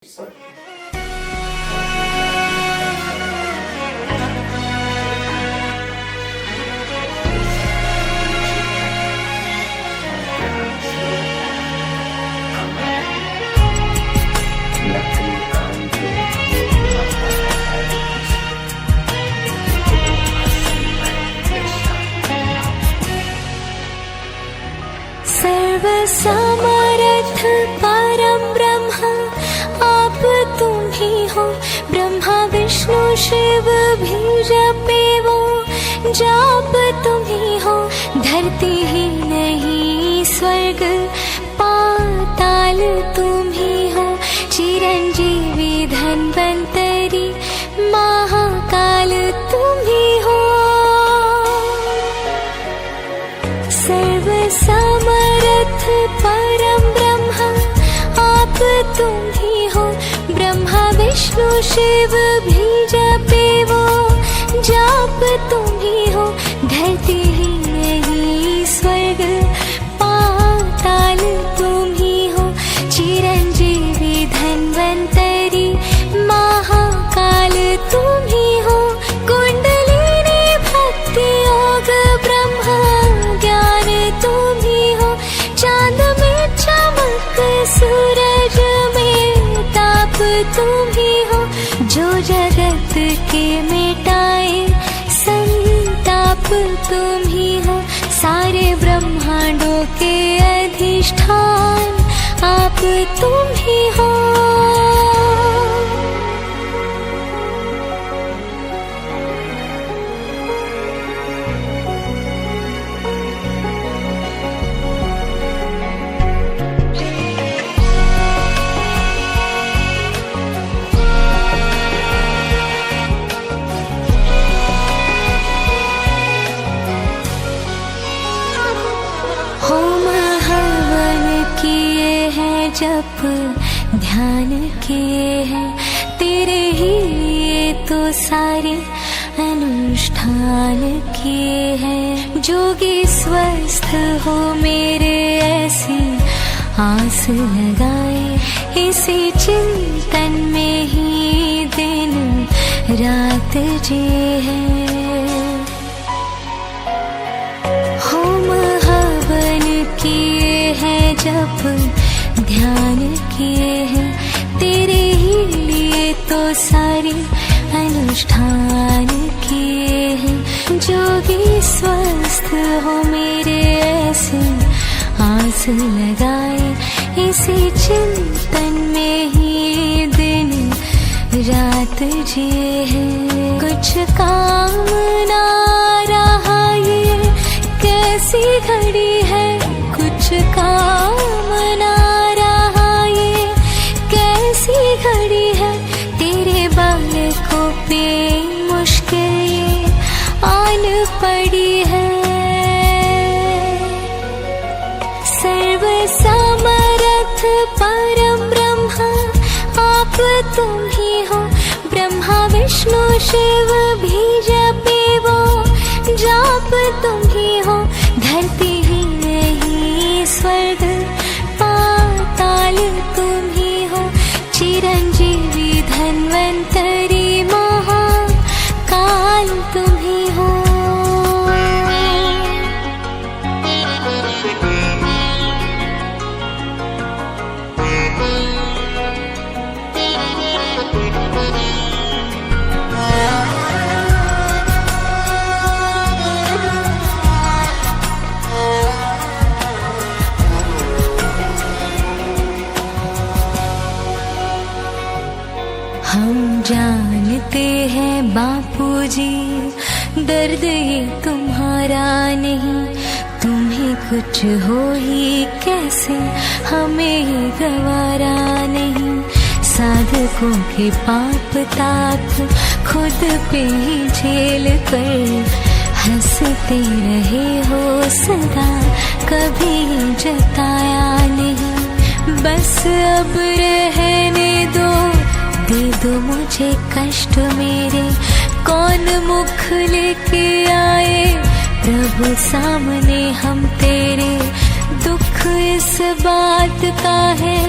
सर्वसमर्थ परम ब्रह्म आप तुम ही हो। ब्रह्मा विष्णु शिव भी जपे वो जाप तुम ही हो। धरती ही नहीं स्वर्ग पाताल तुम ही हो। चिरंजीवी धन्वंतरी महाकाल तुम ही हो। सर्वसमर्थ परम ब्रह्म आप तुम ही हो। ब्रह्मा विष्णु शिव भी जपे वो जाप तुम ही हो। धरती ही नहीं स्वर्ग पाताल तुम ही हो। चिरंजीवी धन्वंतरी महाकाल तुम ही हो। कुंडलिनी भक्ति योग ब्रह्म ज्ञान तुम ही हो। चांद में चमक सूरज में ताप तुम ही हो। जो जगत के मिटाए संताप तुम ही हो। सारे ब्रह्मांडों के अधिष्ठान आप तुम ही हो। जप ध्यान किए हैं तेरे ही लिए तो सारे अनुष्ठान किए हैं। जोगी स्वस्थ हो मेरे ऐसी आस लगाए। इसी चिंतन में ही दिन रात जी है। होम हवन किए हैं जप ध्यान किए हैं तेरे ही लिए तो सारे अनुष्ठान किए हैं। जोगी स्वस्थ हो मेरे ऐसे आस लगाए। इसी चिंतन में ही दिन रात जिए हैं। कुछ काम ना रहा ये कैसी घड़ी है। कुछ काम ना घड़ी है तेरे बालकों पे मुश्किल ये आन पड़ी है। सर्वसमर्थ परम ब्रह्म आप तुम ही हो। ब्रह्मा विष्णु शिव भी जपे वो जाप तुम ही हो। धरती ही नहीं स्वर्ग पाताल तुम ही हो। चिरंजीवी धन्वंतरी महाकाल तुम ही हो। हम जानते हैं बापूजी दर्द ये तुम्हारा नहीं। तुम्हें कुछ हो ही कैसे हमें ही गवारा नहीं। साधकों के पाप ताप खुद पे ही झेल कर हंसते रहे हो सदा कभी जताया नहीं। बस अब रहने दो दे दो मुझे कष्ट मेरे। कौन मुख लेके आए प्रभु सामने हम तेरे। दुख इस बात का है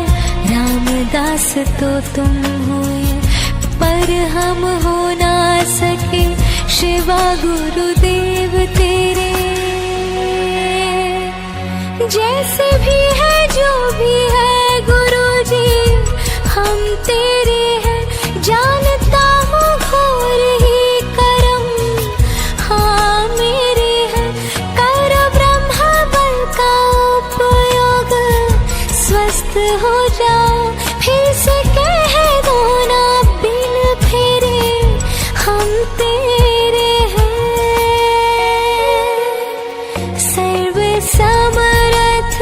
रामदास तो तुम हुए पर हम हो ना सके, शिवा गुरुदेव तेरे। जैसे भी है जो भी है गुरुजी, हम तेरे हैं, जानता हूँ घोर ही करम हाँ मेरे हैं। कर ब्रह्मा बल का उपयोग, स्वस्थ हो जाओ फिर से कह दो ना बिन फेरे, हम तेरे हैं। सर्व समर्थ